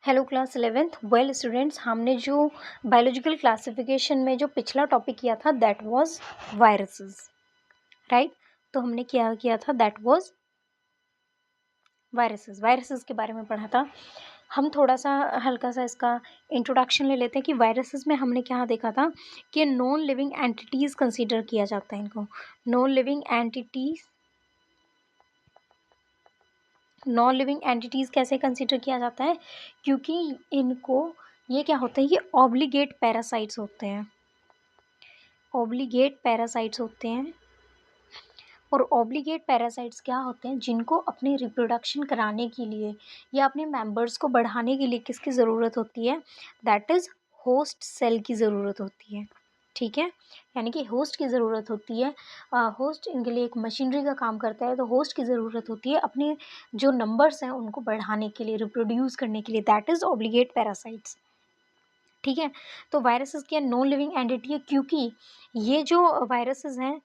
Hello class 11th। Well students, हमने जो biological classification में जो पिछला टॉपिक किया था दैट वाज वायरसेस, राइट। तो हमने क्या किया था, दैट वाज वायरसेस के बारे में पढ़ा था। हम थोड़ा सा हल्का सा इसका इंट्रोडक्शन ले लेते हैं कि वायरसेस में हमने क्या देखा था कि नॉन लिविंग एंटिटीज़ कंसीडर किया जाता है इनको। नॉन लिविंग एंटिटीज़ कैसे कंसीडर किया जाता है, क्योंकि इनको ये क्या होते हैं, ये ऑब्लिगेट पैरासाइट्स होते हैं। और ऑब्लिगेट पैरासाइट्स क्या होते हैं, जिनको अपने रिप्रोडक्शन कराने के लिए या अपने मेंबर्स को बढ़ाने के लिए किसकी ज़रूरत होती है, दैट इज़ होस्ट सेल की ज़रूरत होती है। ठीक है, यानी कि होस्ट की ज़रूरत होती है। होस्ट इनके लिए एक मशीनरी का काम करता है, तो होस्ट की ज़रूरत होती है अपने जो नंबर्स हैं उनको बढ़ाने के लिए, रिप्रोड्यूस करने के लिए, दैट इज़ ऑब्लिगेट पैरासाइट्स। ठीक है, तो वायरसेस क्या नॉन लिविंग एंटिटी है, क्योंकि ये जो वायरसेस हैं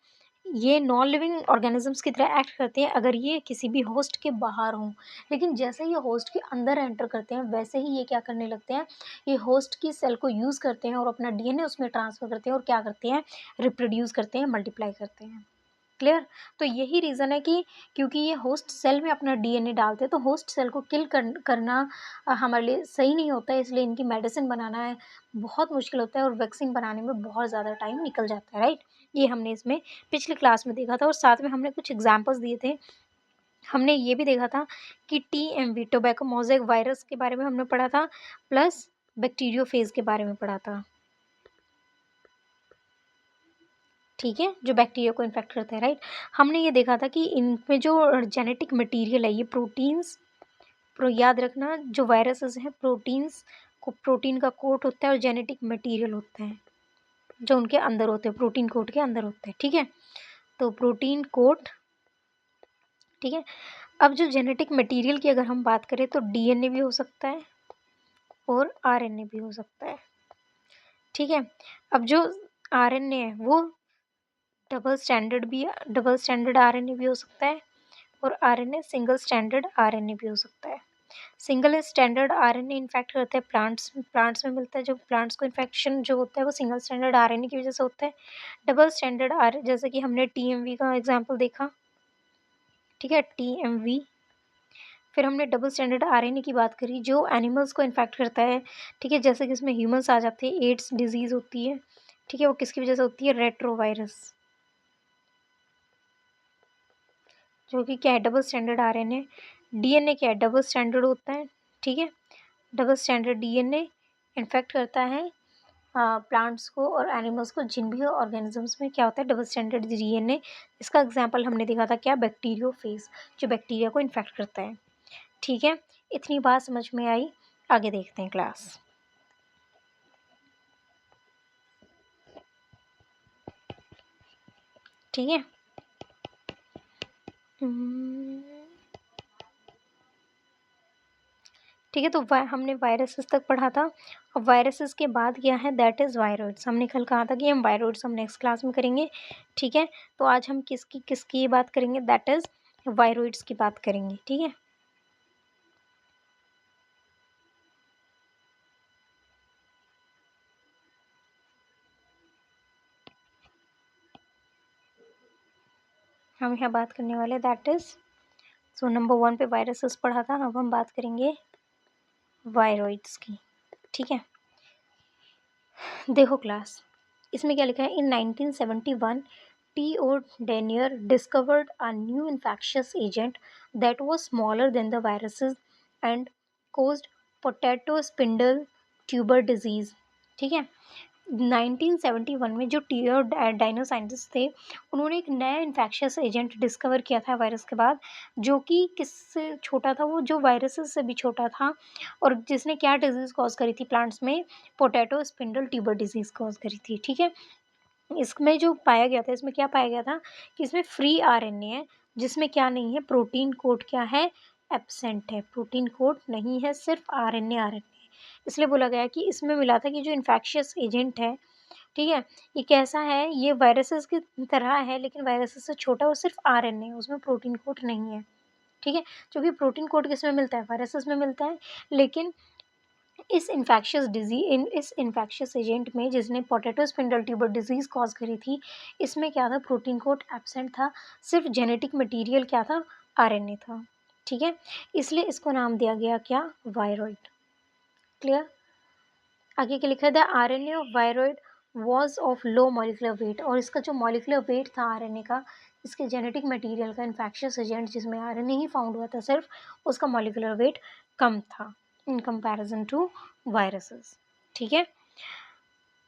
ये नॉन लिविंग ऑर्गेनिजम्स की तरह एक्ट करते हैं अगर ये किसी भी होस्ट के बाहर हों। लेकिन जैसे ये होस्ट के अंदर एंटर करते हैं वैसे ही ये क्या करने लगते हैं, ये होस्ट की सेल को यूज़ करते हैं और अपना डीएनए उसमें ट्रांसफ़र करते हैं और क्या करते हैं, रिप्रोड्यूस करते हैं, मल्टीप्लाई करते हैं। क्लियर। तो यही रीज़न है कि क्योंकि ये होस्ट सेल में अपना डीएनए डालते हैं तो होस्ट सेल को किल करना हमारे लिए सही नहीं होता है, इसलिए इनकी मेडिसिन बनाना है बहुत मुश्किल होता है और वैक्सीन बनाने में बहुत ज़्यादा टाइम निकल जाता है, राइट। ये हमने इसमें पिछली क्लास में देखा था और साथ में हमने कुछ एग्जाम्पल्स दिए थे। हमने ये भी देखा था कि टीएमवी टोबैको मोज़ेक वायरस के बारे में हमने पढ़ा था, प्लस बैक्टीरियोफेज के बारे में पढ़ा था। ठीक है, जो बैक्टीरिया को इन्फेक्ट करते हैं, राइट। हमने ये देखा था कि इनमें जो जेनेटिक मटेरियल है ये प्रोटीन्स, याद रखना जो वायरसेस हैं प्रोटीन्स को, प्रोटीन का कोट होता है और जेनेटिक मटेरियल होते हैं जो उनके अंदर होते हैं, प्रोटीन कोट के अंदर होते हैं। ठीक है, तो प्रोटीन कोट। ठीक है, अब जो जेनेटिक मटेरियल की अगर हम बात करें तो डीएनए भी हो सकता है और आरएनए भी हो सकता है। ठीक है, अब जो आरएनए है वो डबल स्टैंडर्ड आरएनए भी हो सकता है और आरएनए सिंगल स्टैंडर्ड आरएनए भी हो सकता है। सिंगल स्टैंडर्ड आरएनए इन्फेक्ट करते हैं प्लांट्स में मिलता है, जो प्लांट्स को इन्फेक्शन जो होता है वो सिंगल स्टैंडर्ड आरएनए की वजह से होता है। डबल स्टैंडर्ड आर जैसे कि हमने टीएमवी का एग्जांपल देखा। ठीक है, टीएमवी। फिर हमने डबल स्टैंडर्ड आरएनए की बात करी जो एनिमल्स को इन्फेक्ट करता है। ठीक है, जैसे कि इसमें ह्यूमंस आ जाते हैं, एड्स डिजीज़ होती है। ठीक है, वो किसकी वजह से होती है, रेट्रोवायरस, जो कि क्या है, डबल स्टैंडर्ड आरएनए। डीएनए क्या है, डबल स्टैंडर्ड होता है। ठीक है, डबल स्टैंडर्ड डीएनए इन्फेक्ट करता है प्लांट्स को और एनिमल्स को, जिन भी ऑर्गेनिजम्स में क्या होता है, डबल स्टैंडर्ड डीएनए। इसका एग्जांपल हमने देखा था क्या, बैक्टीरियोफेज, जो बैक्टीरिया को इन्फेक्ट करता है। ठीक है, इतनी बात समझ में आई, आगे देखते हैं क्लास। ठीक है, ठीक है, तो हमने वायरसेस तक पढ़ा था। अब वायरसेस के बाद क्या है, दैट इज़ वायरॉइड्स। हमने कल कहा था कि हम वायरॉइड्स हम नेक्स्ट क्लास में करेंगे। ठीक है, तो आज हम किसकी बात करेंगे, दैट इज़ वायरॉइड्स की बात करेंगे। ठीक है, हम यहाँ बात करने वाले दैट इज़, सो नंबर 1 पे वायरसेस पढ़ा था, अब हम बात करेंगे वायरॉइड्स की। ठीक है, देखो क्लास, इसमें क्या लिखा है, इन 1971 T.O. Denier discovered a new infectious agent that was smaller than the viruses and caused potato spindle tuber disease। ठीक है, 1971 में जो टीओ डाइनो साइंटिस्ट थे उन्होंने एक नया इन्फेक्शियस एजेंट डिस्कवर किया था वायरस के बाद, जो कि किससे छोटा था, वो जो वायरसेस से भी छोटा था और जिसने क्या डिजीज़ कॉज करी थी प्लांट्स में, potato spindle tuber disease cause करी थी। ठीक है, इसमें जो पाया गया था, इसमें क्या पाया गया था कि इसमें फ्री आरएनए है, जिसमें क्या नहीं है, प्रोटीन कोड क्या है, एब्सेंट है, प्रोटीन कोड नहीं है, सिर्फ आरएनए। इसलिए बोला गया कि इसमें मिला था कि जो इन्फेक्शियस एजेंट है, ठीक है, ये कैसा है, ये वायरसेस की तरह है लेकिन वायरसेस से छोटा और सिर्फ आरएनए है, उसमें प्रोटीन कोड नहीं है। ठीक है, क्योंकि प्रोटीन कोड किसमें मिलता है, वायरसेस में मिलता है, लेकिन इस इन्फेक्शियस एजेंट में जिसने potato spindle tuber disease cause करी थी, इसमें क्या था, प्रोटीन कोड एब्सेंट था, सिर्फ जेनेटिक मटेरियल क्या था, आरएनए था। ठीक है, इसलिए इसको नाम दिया गया क्या, वायरॉइड। क्लियर। आगे क्या लिखा था, RNA of viroid was of low molecular weight, और इसका जो मॉलिकुलर वेट था आरएनए का, इसके जेनेटिक मटेरियल का, इन्फेक्शियस एजेंट जिसमें आरएनए ही फाउंड हुआ था सिर्फ, उसका मॉलिकुलर वेट कम था इन कंपैरिजन टू वायरसेस। ठीक है,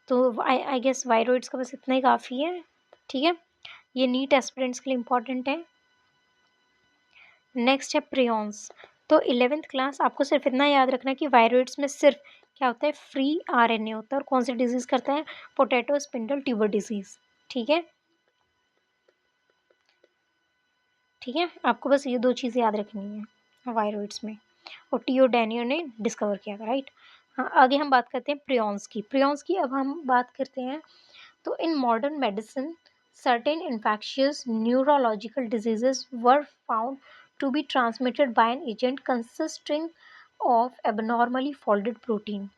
तो आई गेस वायरॉइड्स का बस इतना ही काफ़ी है। ठीक है, ये नीट एस्पिरेंट्स के लिए इम्पॉर्टेंट है। नेक्स्ट है प्रियॉन्स। तो 11th क्लास आपको सिर्फ इतना याद रखना है कि वायरॉइड्स में सिर्फ क्या होता है, फ्री आरएनए होता है, और कौन सी डिजीज़ करता है, पोटैटो स्पिंडल ट्यूबर डिजीज़। ठीक है, ठीक है, आपको बस ये 2 चीज़ें याद रखनी है वायरॉइड्स में, और टीओ डैनियो ने डिस्कवर किया था, राइट। हाँ, आगे हम बात करते हैं प्रियॉन्स की। प्रियॉन्स की अब हम बात करते हैं। तो in modern medicine, certain infectious neurological diseases were found to be transmitted by an agent consisting of abnormally folded protein.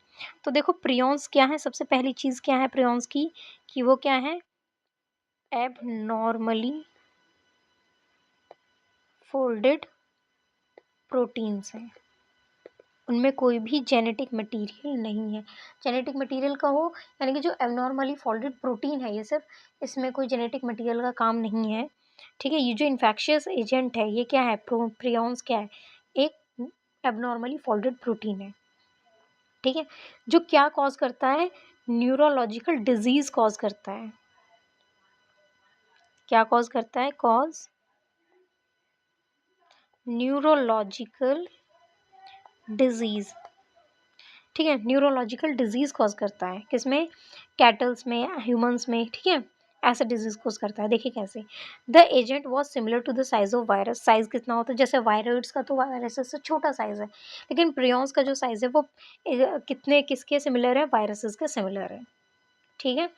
तो देखो प्रियॉन्स क्या है, सबसे पहली चीज़ क्या है प्रियॉन्स की, कि वो क्या है, एबनॉर्मली फोल्डेड प्रोटीन्स हैं, उनमें कोई भी जेनेटिक मटेरियल नहीं है। जेनेटिक मटेरियल का हो यानी कि जो एबनॉर्मली फोल्डेड प्रोटीन है, ये सिर्फ, इसमें कोई जेनेटिक मटेरियल का काम नहीं है। ठीक है, ये जो इन्फेक्शियस एजेंट है, ये क्या है, प्रियॉन्स क्या है, एक एबनॉर्मली फोल्डेड प्रोटीन है। ठीक है, जो क्या कॉज करता है, न्यूरोलॉजिकल डिजीज कॉज करता है। क्या कॉज करता है, कॉज न्यूरोलॉजिकल डिजीज। ठीक है, न्यूरोलॉजिकल डिजीज कॉज करता है, किसमें, कैटल्स में, ह्यूमंस में। ठीक है, ऐसा डिजीज कॉज करता है। देखिए कैसे, the agent was similar to the size of virus. Size कितना होता है, जैसे वायरस का तो वायरस से छोटा साइज है, लेकिन प्रियॉन्स का जो साइज है वो कितने किसके सिमिलर है, वायरसेस के सिमिलर है। ठीक है,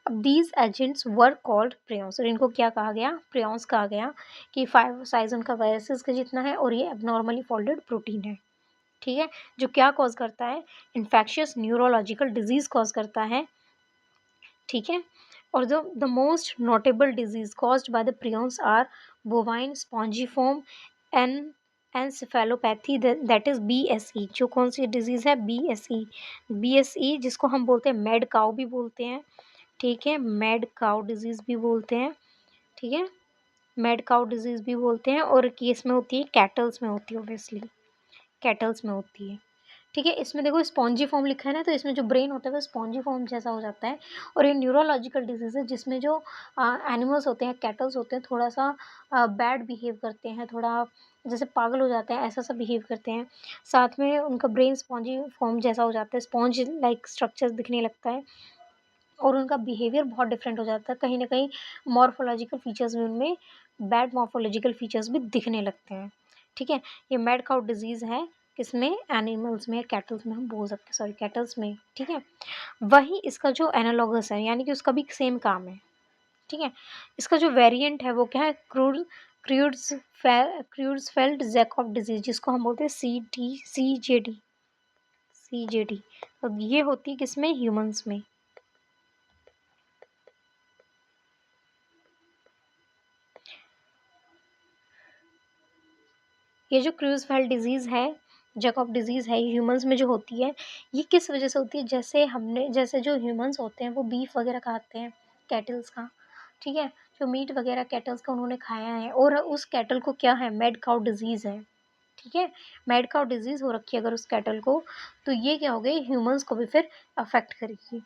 अब these agents were called prions, और इनको क्या कहा गया, प्रियॉन्स कहा गया, कि फाइव साइज उनका वायरसेस का जितना है, और ये एबनॉर्मली फोल्डेड प्रोटीन है। ठीक है, जो क्या कॉज करता है, इन्फेक्शियस न्यूरोलॉजिकल डिजीज कॉज करता है। ठीक है, और जो the most notable disease caused by the prions are bovine spongiform en encephalopathy, that is BSE. जो कौन सी डिजीज है, बीएसई। बीएसई जिसको हम बोलते हैं मैड काउ भी बोलते हैं। ठीक है, मैड काउ डिजीज भी बोलते हैं। ठीक है, मैड काउ डिजीज भी बोलते हैं, और केस में होती है, कैटल्स में होती है, ऑब्वियसली कैटल्स में होती है। ठीक है, इसमें देखो स्पॉन्जी फॉर्म लिखा है ना, तो इसमें जो ब्रेन होता है वो स्पॉन्जी फॉर्म जैसा हो जाता है। और ये न्यूरोलॉजिकल डिजीज़ है जिसमें जो एनिमल्स होते हैं, कैटल्स होते हैं, थोड़ा सा बैड बिहेव करते हैं, थोड़ा जैसे पागल हो जाते हैं, ऐसा सा बिहेव करते हैं। साथ में उनका ब्रेन स्पॉन्जी फॉर्म जैसा हो जाता है, स्पॉन्ज लाइक स्ट्रक्चर दिखने लगता है, और उनका बिहेवियर बहुत डिफरेंट हो जाता है। कहीं ना कहीं मॉर्फोलॉजिकल फीचर्स भी उनमें, बैड मॉर्फोलॉजिकल फीचर्स भी दिखने लगते हैं। ठीक है, ये मैड काउ डिजीज़ है, किसमें, एनिमल्स में, कैटल्स में हम बोल सकते हैं, सॉरी कैटल्स में। ठीक है, वही इसका जो एनालॉगस है, यानी कि उसका भी सेम काम है। ठीक है, इसका जो वेरिएंट है वो क्या है, क्रूड्सफेल्ड जैकॉब डिजीज, जिसको हम बोलते हैं सीजेडी। अब ये होती है किसमें, ह्यूमंस में। ये जो क्रूज़फेल्ड डिजीज़ है, जैकब डिजीज़ है, ये ह्यूमंस में जो होती है, ये किस वजह से होती है, जैसे जो ह्यूमंस होते हैं वो बीफ वगैरह खाते हैं कैटल्स का। ठीक है, जो मीट वगैरह कैटल्स का उन्होंने खाया है, और उस कैटल को क्या है, मैड काउ डिजीज़ है। ठीक है, मैड काउ डिजीज़ हो रखी है अगर उस कैटल को, तो ये क्या हो गई, ह्यूमंस को भी फिर अफेक्ट करेगी।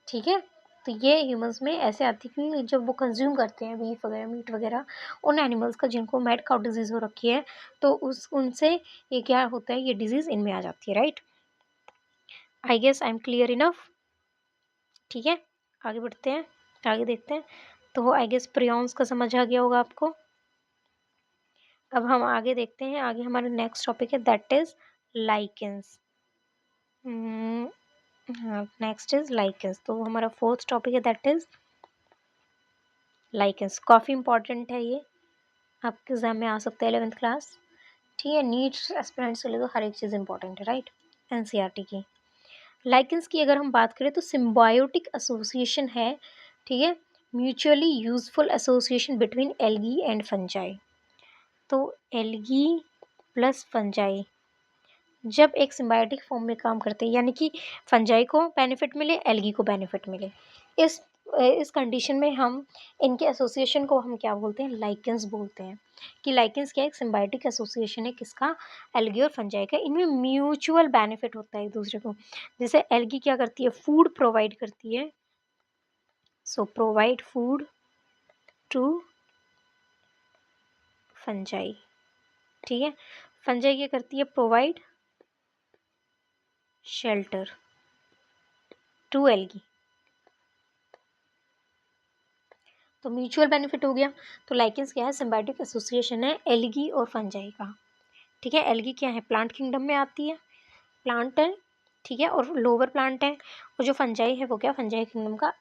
ठीक है, तो ये ह्यूमंस में ऐसे आती है कि जब वो कंज्यूम करते हैं बीफ वगैरह, मीट वगैरह, उन एनिमल्स का जिनको मैड काउ डिजीज़ हो रखी है, तो उस उनसे ये क्या होता है, ये डिजीज़ इनमें आ जाती है, right. I guess I am clear enough. ठीक है, आगे बढ़ते हैं, आगे देखते हैं। तो आई गेस प्रियॉन्स का समझ आ गया होगा आपको। अब हम आगे देखते हैं, आगे हमारा नेक्स्ट टॉपिक है, दैट इज लाइकेंस। हाँ, नेक्स्ट इज लाइकेंस। तो हमारा फोर्थ टॉपिक है, दैट इज लाइकेंस। काफ़ी इंपॉर्टेंट है ये, आपके एग्जाम में आ सकता है 11th क्लास। ठीक है, नीट एस्पिरेंट्स के लिए तो हर एक चीज़ इंपॉर्टेंट है, राइट, एनसीईआरटी की। लाइकेंस की अगर हम बात करें तो सिम्बायोटिक एसोसिएशन है, ठीक है, mutually useful association between algae and fungi. तो एल्गी प्लस फंजाई जब एक सिम्बायोटिक फॉर्म में काम करते हैं, यानी कि फंजाई को बेनिफिट मिले, एल्गी को बेनिफिट मिले, इस इस कंडीशन में हम इनके एसोसिएशन को हम क्या बोलते हैं, लाइकेंस बोलते हैं। कि लाइकेंस क्या है, एक सिम्बायोटिक एसोसिएशन है किसका, एल्गी और फंजाई का। इनमें म्यूचुअल बेनिफिट होता है एक दूसरे को। जैसे एल्गी क्या करती है, फूड प्रोवाइड करती है, सो प्रोवाइड फूड टू फंजाई, ठीक है। फंजाई क्या करती है, प्रोवाइड शेल्टर टू एल्गी। तो म्यूचुअल बेनिफिट हो गया। तो लाइकेंस क्या है, सिम्बायोटिक एसोसिएशन है एल्गी और फंजाई का, ठीक है। एल्गी क्या है, प्लांट किंगडम में आती है, प्लांट है, ठीक है, और लोअर प्लांट है। और जो फंजाई है वो क्या, फंजाई किंगडम का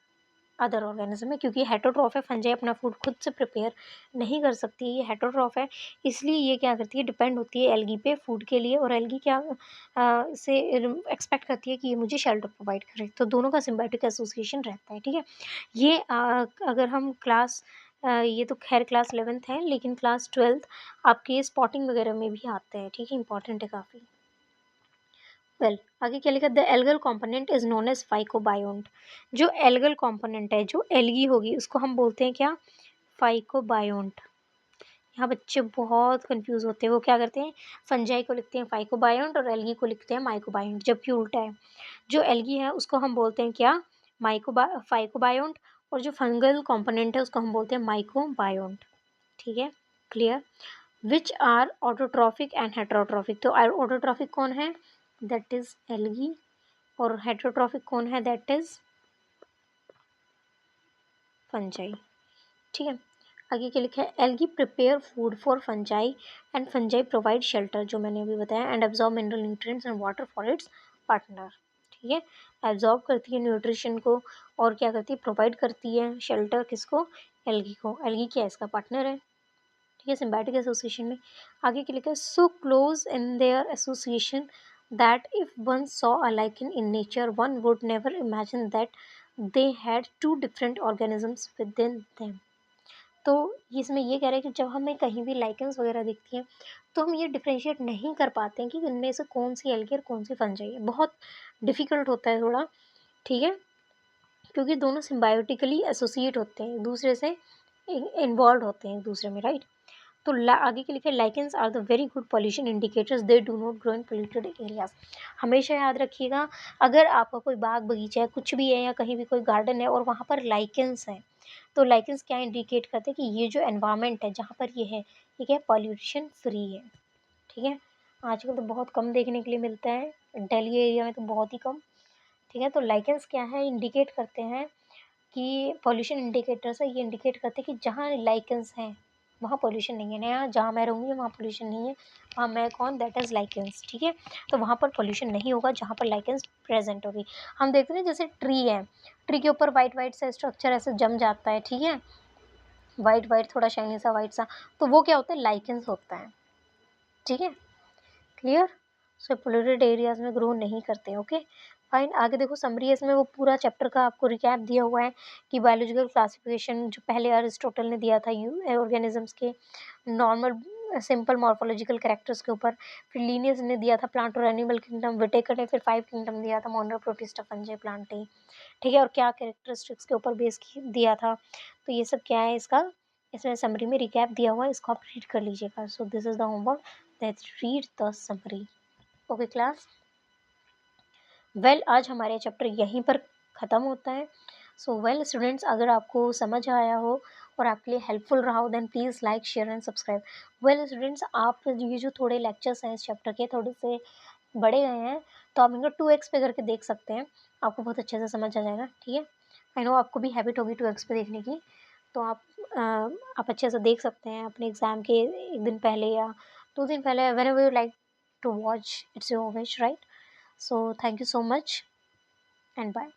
अदर ऑर्गेनिज्म है, क्योंकि हेटरोट्रॉफ है, फंजाई अपना फूड खुद से प्रिपेयर नहीं कर सकती, ये हेटरोट्रॉफ है, इसलिए ये क्या करती है, डिपेंड होती है एल्गी पे फूड के लिए। और एल्गी क्या से एक्सपेक्ट करती है कि ये मुझे शेल्टर प्रोवाइड करे। तो दोनों का सिम्बायोटिक एसोसिएशन रहता है, ठीक है। ये अगर हम क्लास ये तो खैर क्लास 11th है, लेकिन क्लास 12th आपके स्पॉटिंग वगैरह में भी आते हैं, ठीक है, इंपॉर्टेंट है काफ़ी। वेल आगे क्या लिखा, the algal component is known as phycobiont. जो एल्गल कॉम्पोनेंट है, जो एल्गी होगी, उसको हम बोलते हैं क्या, फाइकोबायोन्ट। यहाँ बच्चे बहुत कंफ्यूज होते हैं, वो क्या करते हैं, फंजाई को लिखते हैं फाइकोबायोन्ट और एल्गी को लिखते हैं माइकोबायोन्ट, जबकि उल्टा है। जो एल्गी है उसको हम बोलते हैं क्या, फाइकोबायोन्ट, और जो फंगल कॉम्पोनेंट है उसको हम बोलते हैं माइकोबायोन्ट, ठीक है, clear. Which are autotrophic and heterotrophic. तो ऑटोट्रॉफिक कौन है, दैट इज एल्गी, और हेटरोट्रॉफिक कौन है, दैट इज फंजाई, ठीक है। आगे क्या लिखा है, algae prepare food for fungi and fungi provide shelter, जो मैंने अभी बताया, and absorb mineral nutrients and water for its partner, ठीक है। एब्जॉर्ब करती है न्यूट्रिशन को, और क्या करती है, प्रोवाइड करती है शेल्टर, किसको, एल्गी को। एल्गी क्या है, इसका पार्टनर है, ठीक है, सिम्बायोटिक एसोसिएशन में। आगे क्या लिखा है, so close in their association that if one saw a lichen in nature one would never imagine that they had two different organisms within them. तो इसमें ये कह रहे हैं कि जब हमें कहीं भी लाइकेंस वगैरह दिखती हैं, तो हम ये डिफरेंशिएट नहीं कर पाते हैं कि इनमें से कौन सी एल्गी और कौन सी फंजाई है। बहुत डिफिकल्ट होता है थोड़ा, ठीक है, क्योंकि दोनों सिम्बायोटिकली एसोसिएट होते हैं, एक दूसरे से इन्वॉल्व होते हैं एक दूसरे में, राइट। तो आगे के लिखे, lichens are the very good pollution indicators, they do not grow in polluted areas. हमेशा याद रखिएगा, अगर आपका कोई बाग बगीचा है, कुछ भी है, या कहीं भी कोई गार्डन है और वहाँ पर लाइकेंस है, तो लाइकेंस क्या इंडिकेट करते हैं कि ये जो एनवायरनमेंट है जहाँ पर ये है, ये क्या पॉल्यूशन फ्री है, ठीक है। आजकल तो बहुत कम देखने के लिए मिलता है, दिल्ली एरिया में तो बहुत ही कम, ठीक है। तो लाइकेंस क्या है, इंडिकेट करते हैं कि पॉल्यूशन इंडिकेटर्स है, ये इंडिकेट करते हैं कि जहाँ लाइकेंस हैं वहाँ पॉल्यूशन नहीं है, नया जहाँ मैं रहूँगी वहाँ पॉल्यूशन नहीं है, वहाँ मैं कौन, दैट इज़ लाइकेंस, ठीक है। तो वहाँ पर पॉल्यूशन नहीं होगा जहाँ पर लाइकेंस प्रेजेंट होगी। हम देखते हैं जैसे ट्री है, ट्री के ऊपर वाइट वाइट सा स्ट्रक्चर ऐसे जम जाता है, ठीक है, वाइट वाइट थोड़ा शाइनी सा वाइट सा, तो वो क्या होता है, लाइकेंस होता है, ठीक है, क्लियर। सो पोल्यूटेड एरियाज में ग्रो नहीं करते, ओके फाइन। आगे देखो समरी, इसमें वो पूरा चैप्टर का आपको रिकैप दिया हुआ है कि बायोलॉजिकल क्लासिफिकेशन जो पहले अरिस्टोटल ने दिया था ऑर्गेनिजम्स के नॉर्मल सिंपल मॉर्फोलॉजिकल कैरेक्टर्स के ऊपर, फिर लीनियस ने दिया था प्लांट और एनिमल किंगडम, विटेकर ने फिर 5 किंगडम दिया था, मोनर, प्रोटिस्टा, फंजाई, प्लांटें, ठीक है, और क्या कैरेक्टरिस्टिक्स के ऊपर बेस दिया था। तो ये सब क्या है, इसका इसमें समरी में रिकैप दिया हुआ है, इसको आप रीड कर लीजिएगा। So this is the homework, that read the summary, okay class. Well आज हमारे चैप्टर यहीं पर ख़त्म होता है। सो वेल स्टूडेंट्स, अगर आपको समझ आया हो और आपके लिए हेल्पफुल रहा हो, then please like, share and subscribe. Well students, आप ये जो थोड़े लेक्चर्स हैं इस चैप्टर के, थोड़े से बड़े गए हैं, तो आप इनको 2x पे करके देख सकते हैं, आपको बहुत अच्छे से समझ आ जाएगा, ठीक है। आई नो आपको भी हैबिट होगी 2x पे देखने की, तो आप अच्छे से देख सकते हैं अपने एग्ज़ाम के एक दिन पहले या 2 दिन पहले, whenever you like to watch, it's your wish, right? So thank you so much and bye.